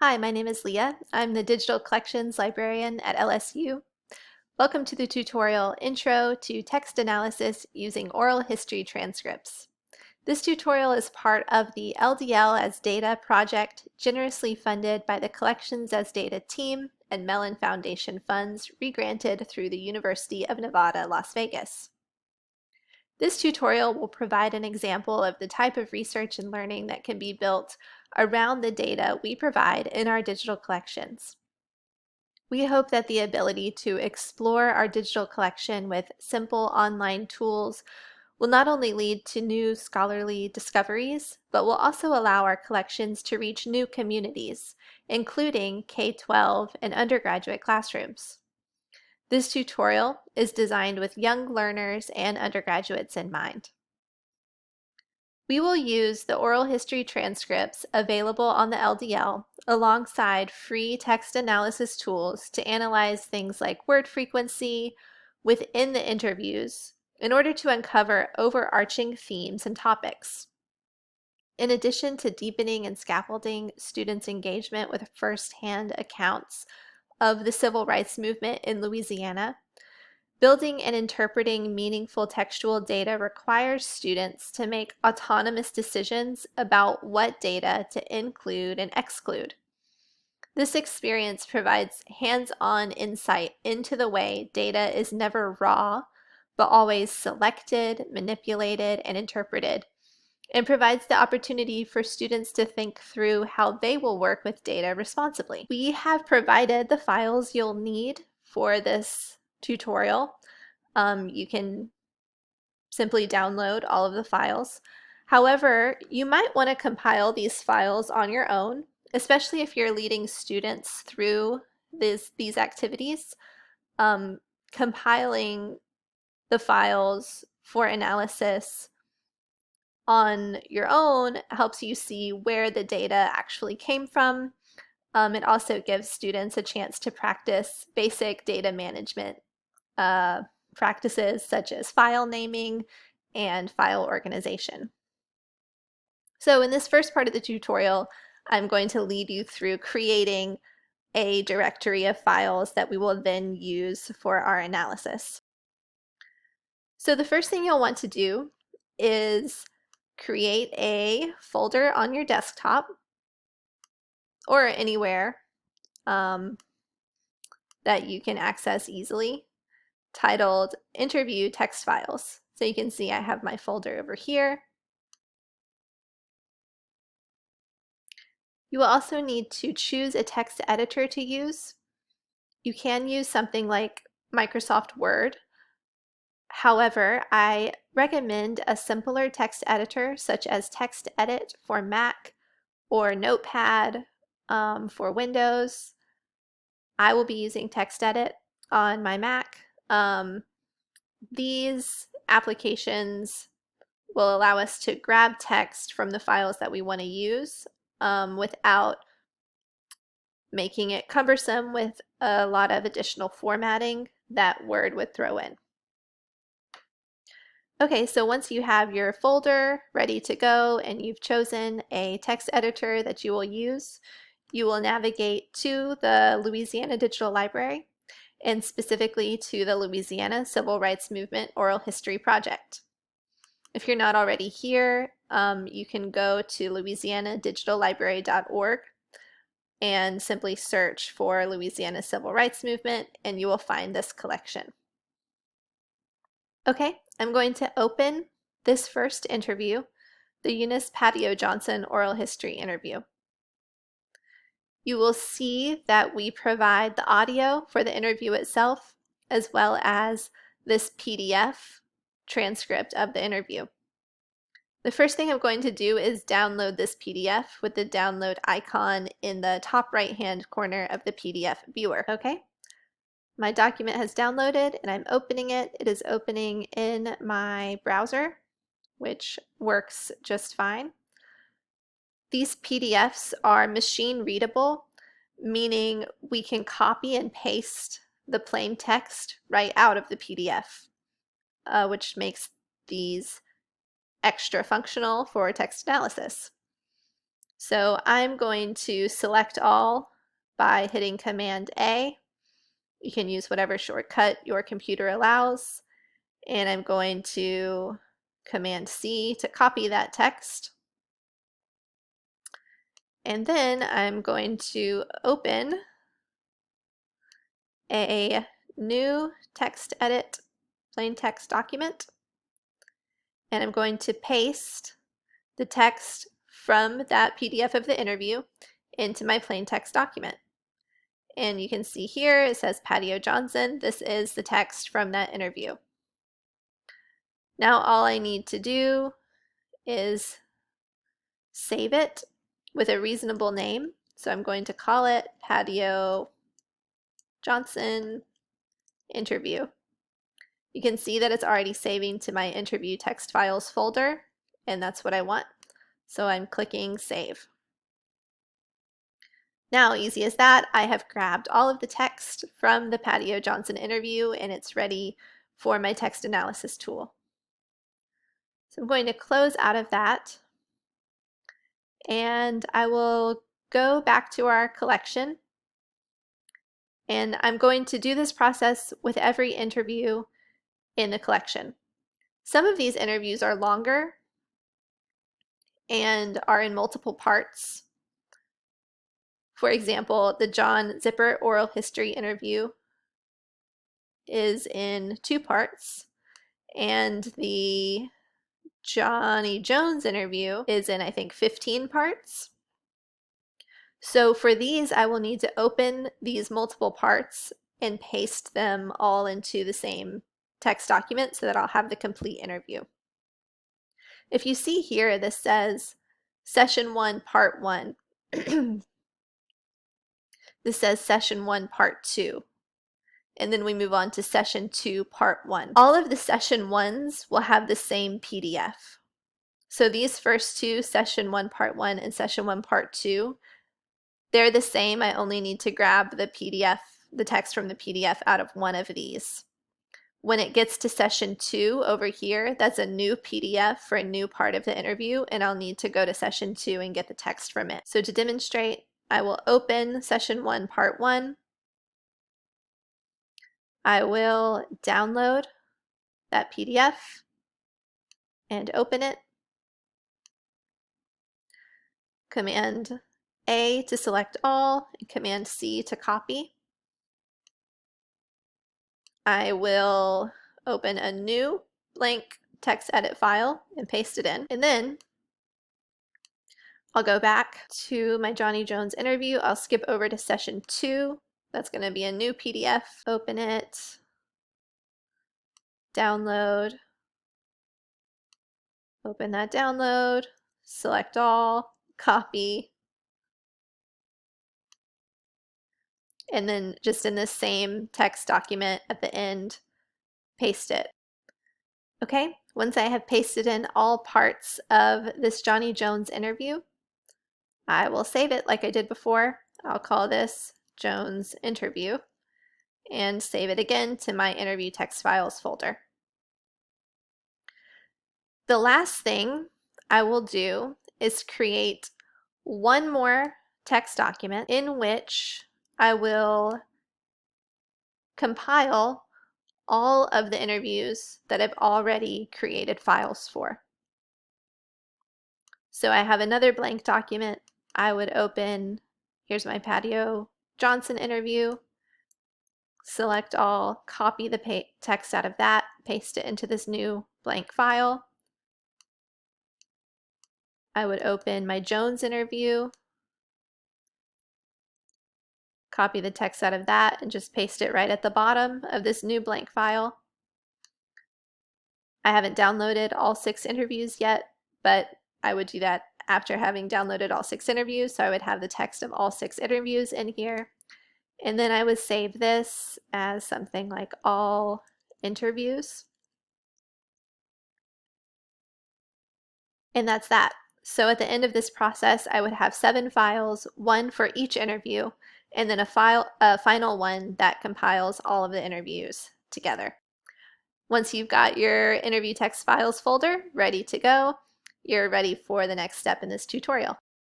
Hi, my name is Leah. I'm the Digital Collections Librarian at LSU. Welcome to the tutorial Intro to Text Analysis Using Oral History Transcripts. This tutorial is part of the LDL as Data project generously funded by the Collections as Data team and Mellon Foundation funds regranted through the University of Nevada, Las Vegas. This tutorial will provide an example of the type of research and learning that can be built around the data we provide in our digital collections. We hope that the ability to explore our digital collection with simple online tools will not only lead to new scholarly discoveries, but will also allow our collections to reach new communities, including K-12 and undergraduate classrooms. This tutorial is designed with young learners and undergraduates in mind. We will use the oral history transcripts available on the LDL alongside free text analysis tools to analyze things like word frequency within the interviews in order to uncover overarching themes and topics. In addition to deepening and scaffolding students' engagement with first-hand accounts of the civil rights movement in Louisiana, building and interpreting meaningful textual data requires students to make autonomous decisions about what data to include and exclude. This experience provides hands-on insight into the way data is never raw, but always selected, manipulated, and interpreted, and provides the opportunity for students to think through how they will work with data responsibly. We have provided the files you'll need for this tutorial. You can simply download all of the files. However, you might want to compile these files on your own, especially if you're leading students through these activities. Compiling the files for analysis on your own helps you see where the data actually came from. It also gives students a chance to practice basic data management practices such as file naming and file organization. So in this first part of the tutorial, I'm going to lead you through creating a directory of files that we will then use for our analysis. So the first thing you'll want to do is create a folder on your desktop or anywhere that you can access easily, titled Interview Text Files. So you can see I have my folder over here. You will also need to choose a text editor to use. You can use something like Microsoft Word. However, I recommend a simpler text editor such as TextEdit for Mac or Notepad for Windows. I will be using TextEdit on my Mac. These applications will allow us to grab text from the files that we want to use without making it cumbersome with a lot of additional formatting that Word would throw in. Okay, so once you have your folder ready to go and you've chosen a text editor that you will use, you will navigate to the Louisiana Digital Library and specifically to the Louisiana Civil Rights Movement Oral History Project. If you're not already here, you can go to louisianadigitalibrary.org and simply search for Louisiana Civil Rights Movement and you will find this collection. Okay, I'm going to open this first interview, the Eunice Patio Johnson Oral History interview. You will see that we provide the audio for the interview itself, as well as this PDF transcript of the interview. The first thing I'm going to do is download this PDF with the download icon in the top right-hand corner of the PDF viewer. Okay, my document has downloaded and I'm opening it. It is opening in my browser, which works just fine. These PDFs are machine readable, meaning we can copy and paste the plain text right out of the PDF, which makes these extra functional for text analysis. So I'm going to select all by hitting Command A. You can use whatever shortcut your computer allows. And I'm going to Command C to copy that text. And then I'm going to open a new text edit plain text document. And I'm going to paste the text from that PDF of the interview into my plain text document. And you can see here it says Patio Johnson. This is the text from that interview. Now all I need to do is save it with a reasonable name. So I'm going to call it Patio Johnson Interview. You can see that it's already saving to my interview text files folder, and that's what I want. So I'm clicking Save. Now, easy as that, I have grabbed all of the text from the Patio Johnson interview and it's ready for my text analysis tool. So I'm going to close out of that and I will go back to our collection, and I'm going to do this process with every interview in the collection. Some of these interviews are longer and are in multiple parts. For example, the John Zipper oral history interview is in 2 parts, and the Johnny Jones interview is in, I think, 15 parts. So for these, I will need to open these multiple parts and paste them all into the same text document so that I'll have the complete interview. If you see here, this says Session 1, Part 1. This says Session 1, Part 2. And then we move on to Session 2, Part 1. All of the Session 1s will have the same PDF. So these first two, Session 1, Part 1 and Session 1, Part 2, they're the same. I only need to grab the PDF, the text from the PDF out of one of these. When it gets to Session 2 over here, that's a new PDF for a new part of the interview, and I'll need to go to Session 2 and get the text from it. So to demonstrate, I will open Session 1, Part 1. I will download that PDF and open it. Command A to select all, and Command C to copy. I will open a new blank text edit file and paste it in. And then I'll go back to my Johnny Jones interview. I'll skip over to Session 2. That's going to be a new PDF. Open it, download, open that download, select all, copy, and then just in this same text document at the end, paste it. Okay, once I have pasted in all parts of this Johnny Jones interview, I will save it like I did before. I'll call this Jones Interview and save it again to my interview text files folder. The last thing I will do is create one more text document in which I will compile all of the interviews that I've already created files for. So I have another blank document. I would open, here's my Patio Johnson interview, select all, copy the text out of that, paste it into this new blank file. I would open my Jones interview, copy the text out of that, and just paste it right at the bottom of this new blank file. I haven't downloaded all 6 interviews yet, but I would do that after having downloaded all 6 interviews, so I would have the text of all 6 interviews in here. And then I would save this as something like all interviews. And that's that. So at the end of this process, I would have 7 files, 1 for each interview, and then a final one that compiles all of the interviews together. Once you've got your interview text files folder ready to go, you're ready for the next step in this tutorial.